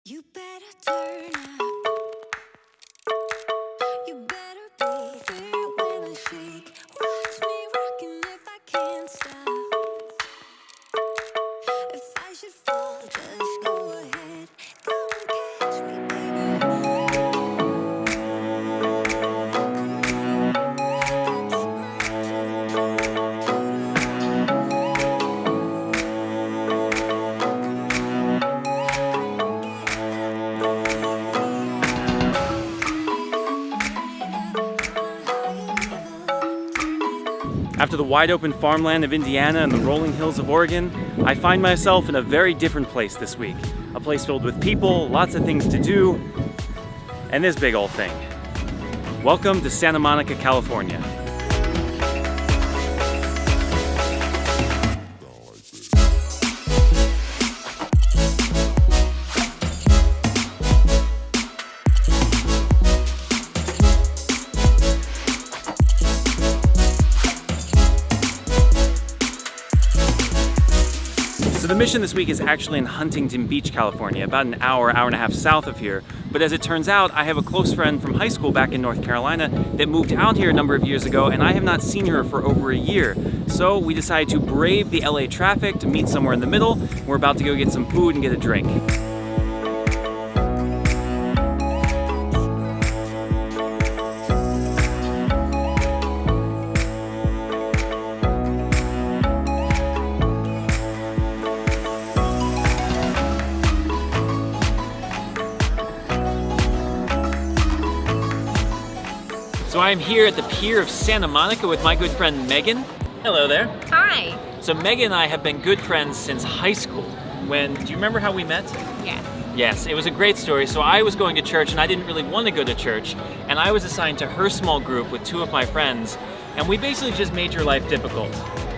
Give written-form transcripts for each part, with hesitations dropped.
You better turn up. You better be there when I shake. Watch me rocking if I can't stop. If I should fall, just go ahead. Go and catch me, After the wide-open farmland of Indiana and the rolling hills of Oregon, I find myself in a very different place this week. A place filled with people, lots of things to do, and this big old thing. Welcome to Santa Monica, California. So the mission this week is actually in Huntington Beach, California, about an hour and a half south of here. But as it turns out, I have a close friend from high school back in North Carolina that moved out here a number of years ago, and I have not seen her for over a year. So we decided to brave the LA traffic to meet somewhere in the middle. We're about to go get some food and get a drink. So I'm here at the pier of Santa Monica with my good friend Megan. Hello there. Hi. So Megan and I have been good friends since high school. Do you remember how we met? Yes. Yes, it was a great story. So I was going to church and I didn't really want to go to church, and I was assigned to her small group with two of my friends, and we basically just made your life difficult.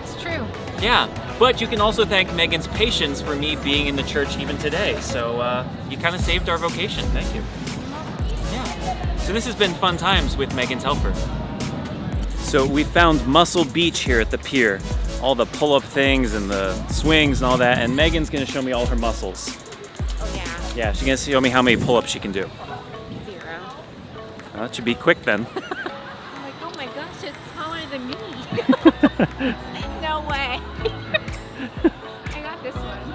It's true. Yeah, but you can also thank Megan's patience for me being in the church even today. So you kind of saved our vocation. Thank you. Yeah. So this has been fun times with Megan's helper. So we found Muscle Beach here at the pier. All the pull-up things and the swings and all that, and Megan's gonna show me all her muscles. Oh yeah. Yeah, she's gonna show me how many pull-ups she can do. 0. Well, that should be quick then. I'm like, oh my gosh, it's taller than me. No way. I got this one.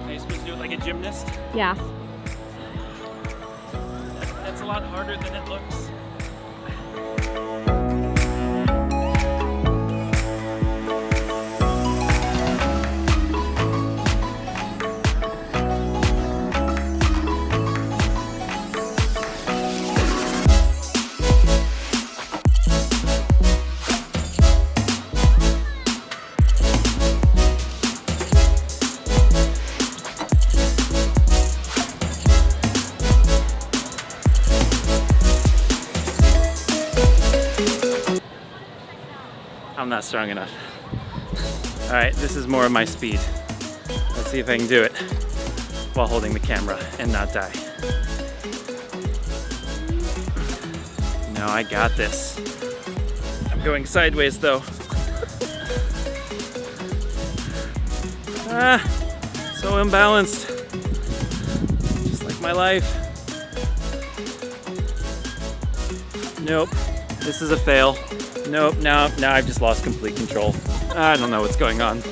Are you supposed to do it like a gymnast? Yeah. That's a lot harder than it looks. I'm not strong enough. All right, this is more of my speed. Let's see if I can do it while holding the camera and not die. No, I got this. I'm going sideways though. So imbalanced. Just like my life. Nope, this is a fail. Nope, now I've just lost complete control. I don't know what's going on.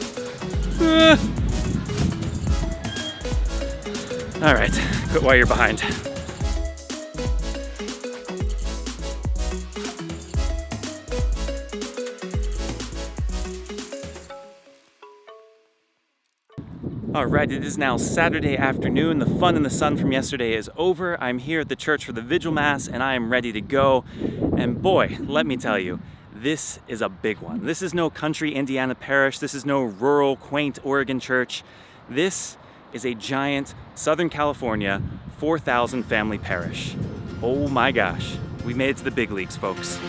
All right, quit while you're behind. All right, it is now Saturday afternoon. The fun and the sun from yesterday is over. I'm here at the church for the Vigil Mass and I am ready to go. And boy, let me tell you, this is a big one. This is no country Indiana parish. This is no rural, quaint Oregon church. This is a giant Southern California 4,000 family parish. Oh my gosh, we made it to the big leagues, folks.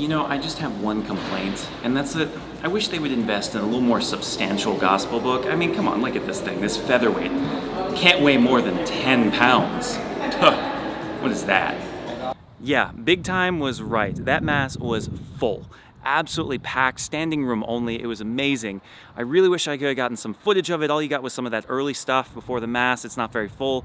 You know, I just have one complaint, and that's that I wish they would invest in a little more substantial gospel book. I mean, come on, look at this thing, this featherweight. Can't weigh more than 10 pounds. What is that? Yeah, Big Time was right. That Mass was full. Absolutely packed, standing room only. It was amazing. I really wish I could have gotten some footage of it. All you got was some of that early stuff before the Mass. It's not very full.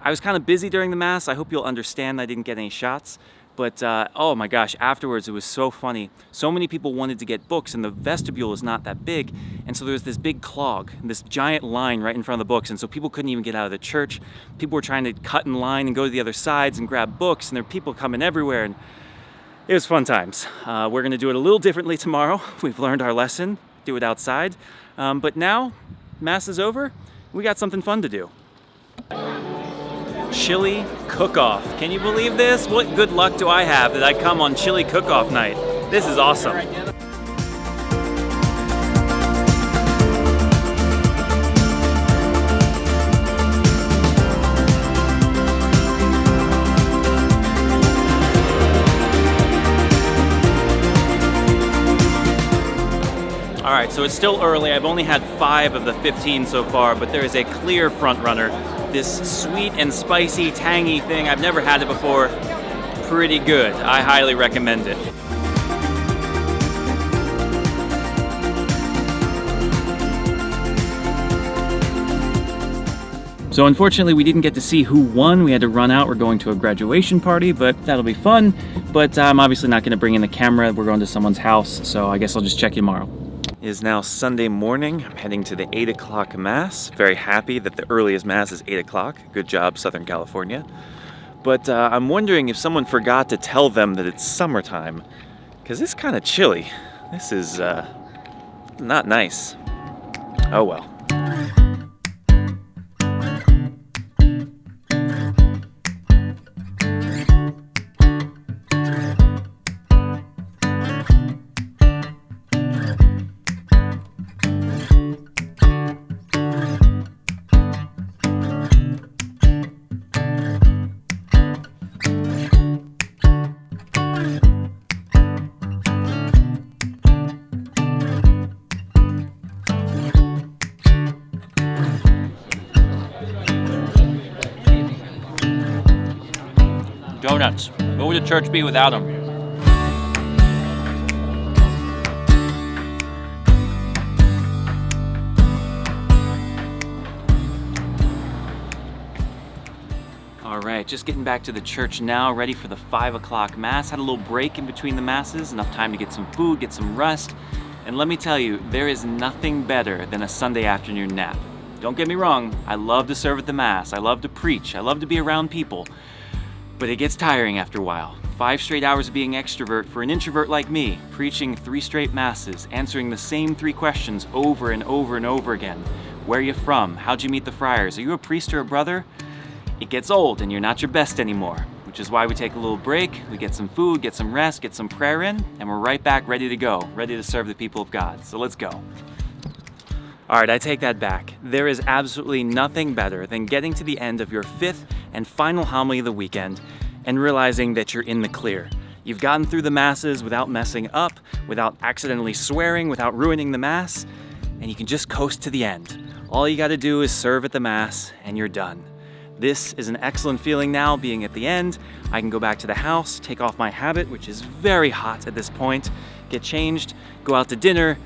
I was kind of busy during the Mass. I hope you'll understand I didn't get any shots. But oh my gosh, afterwards it was so funny. So many people wanted to get books, and the vestibule is not that big. And so there was this big clog, this giant line right in front of the books. And so people couldn't even get out of the church. People were trying to cut in line and go to the other sides and grab books, and there were people coming everywhere. And it was fun times. We're going to do it a little differently tomorrow. We've learned our lesson, do it outside. But now, Mass is over, we got something fun to do. Chili cook-off. Can you believe this? What good luck do I have that I come on chili cook-off night? This is awesome. All right, so it's still early. I've only had 5 of the 15 so far, but there is a clear front runner. This sweet and spicy, tangy thing, I've never had it before. Pretty good. I highly recommend it. So unfortunately, we didn't get to see who won. We had to run out. We're going to a graduation party, but that'll be fun. But I'm obviously not going to bring in the camera. We're going to someone's house, so I guess I'll just check you tomorrow. It is now Sunday morning. I'm heading to the 8 o'clock Mass. Very happy that the earliest Mass is 8 o'clock. Good job, Southern California. But I'm wondering if someone forgot to tell them that it's summertime, because it's kind of chilly. This is not nice. Oh well. Donuts. What would a church be without them? All right, just getting back to the church now, ready for the 5 o'clock Mass. Had a little break in between the Masses, enough time to get some food, get some rest. And let me tell you, there is nothing better than a Sunday afternoon nap. Don't get me wrong, I love to serve at the Mass, I love to preach, I love to be around people. But it gets tiring after a while. 5 straight hours of being extrovert for an introvert like me, preaching 3 straight Masses, answering the same 3 questions over and over and over again. Where are you from? How'd you meet the friars? Are you a priest or a brother? It gets old and you're not your best anymore, which is why we take a little break, we get some food, get some rest, get some prayer in, and we're right back ready to go, ready to serve the people of God. So let's go. All right, I take that back. There is absolutely nothing better than getting to the end of your 5th and final homily of the weekend and realizing that you're in the clear. You've gotten through the Masses without messing up, without accidentally swearing, without ruining the Mass, and you can just coast to the end. All you gotta do is serve at the Mass and you're done. This is an excellent feeling now, being at the end. I can go back to the house, take off my habit, which is very hot at this point, get changed, go out to dinner,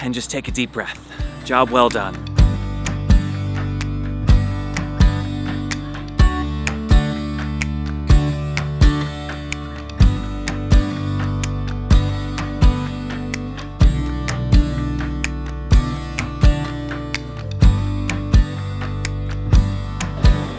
and just take a deep breath. Job well done.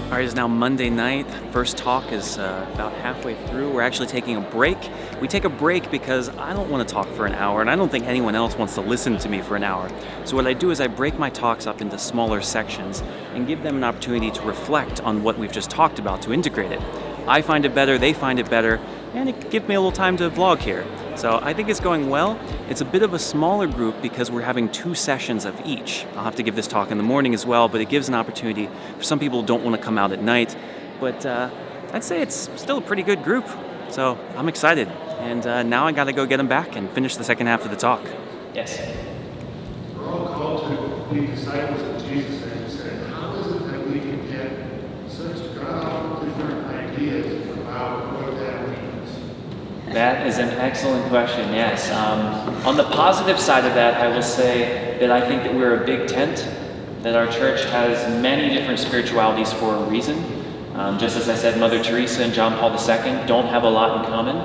All right, it's now Monday night. First talk is about halfway through. We're actually taking a break. We take a break because I don't want to talk for an hour, and I don't think anyone else wants to listen to me for an hour. So what I do is I break my talks up into smaller sections and give them an opportunity to reflect on what we've just talked about, to integrate it. I find it better, they find it better, and it gives me a little time to vlog here. So I think it's going well. It's a bit of a smaller group because we're having 2 sessions of each. I'll have to give this talk in the morning as well, but it gives an opportunity for some people who don't want to come out at night. But I'd say it's still a pretty good group. So I'm excited. And now I gotta go get them back and finish the second half of the talk. Yes? We're all called to be disciples of Jesus, and he said, how is it that we can get such god-awful different ideas about what that means? That is an excellent question, yes. On the positive side of that, I will say that I think that we're a big tent, that our church has many different spiritualities for a reason. Just as I said, Mother Teresa and John Paul II don't have a lot in common.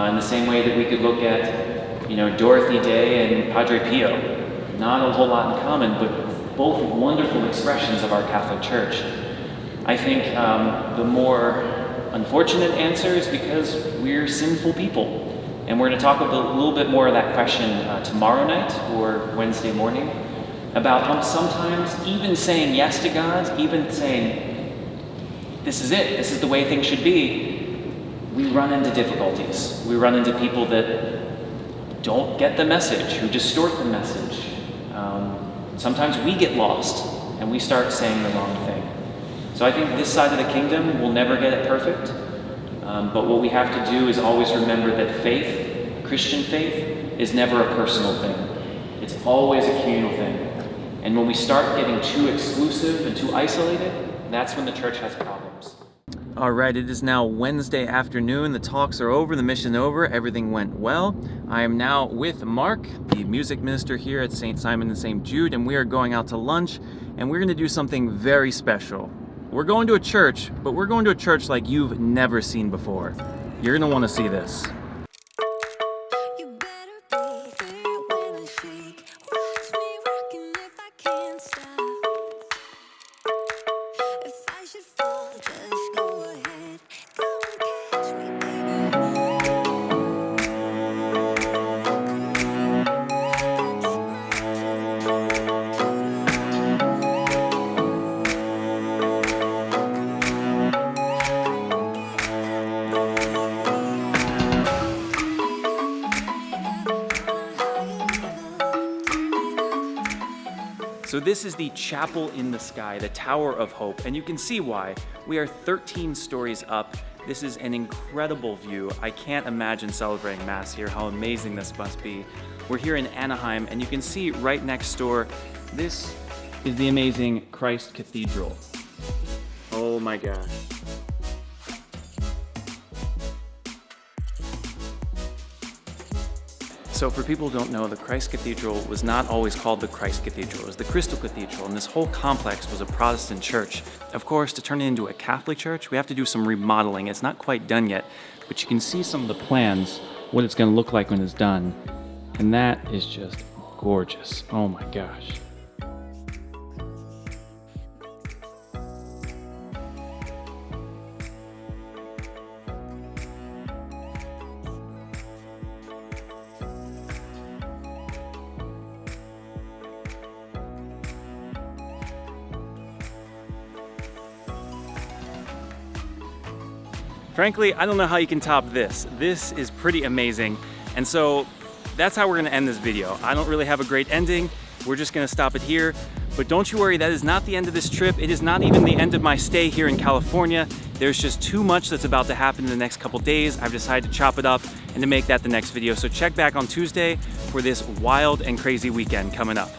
In the same way that we could look at, Dorothy Day and Padre Pio. Not a whole lot in common, but both wonderful expressions of our Catholic Church. I think the more unfortunate answer is because we're sinful people. And we're going to talk a little bit more of that question tomorrow night or Wednesday morning, about how sometimes even saying yes to God, even saying, this is it, this is the way things should be, we run into difficulties. We run into people that don't get the message, who distort the message. Sometimes we get lost and we start saying the wrong thing. So I think this side of the kingdom will never get it perfect, but what we have to do is always remember that faith, Christian faith, is never a personal thing. It's always a communal thing. And when we start getting too exclusive and too isolated, that's when the church has problems. All right, it is now Wednesday afternoon. The talks are over, the mission over, everything went well. I am now with Mark, the music minister here at St. Simon and St. Jude, and we are going out to lunch, and we're gonna do something very special. We're going to a church, but we're going to a church like you've never seen before. You're gonna wanna see this. You better be there when I shake. Watch me rocking if I can't stop. If I should fall, just go ahead. Go and catch me, baby. So this is the chapel in the sky, the Tower of Hope, and you can see why. We are 13 stories up. This is an incredible view. I can't imagine celebrating Mass here, how amazing this must be. We're here in Anaheim, and you can see right next door, this is the amazing Christ Cathedral. Oh my gosh. So for people who don't know, the Christ Cathedral was not always called the Christ Cathedral. It was the Crystal Cathedral, and this whole complex was a Protestant church. Of course, to turn it into a Catholic church, we have to do some remodeling. It's not quite done yet, but you can see some of the plans, what it's gonna look like when it's done. And that is just gorgeous. Oh my gosh. Frankly, I don't know how you can top this. This is pretty amazing. And so that's how we're gonna end this video. I don't really have a great ending. We're just gonna stop it here. But don't you worry, that is not the end of this trip. It is not even the end of my stay here in California. There's just too much that's about to happen in the next couple days. I've decided to chop it up and to make that the next video. So check back on Tuesday for this wild and crazy weekend coming up.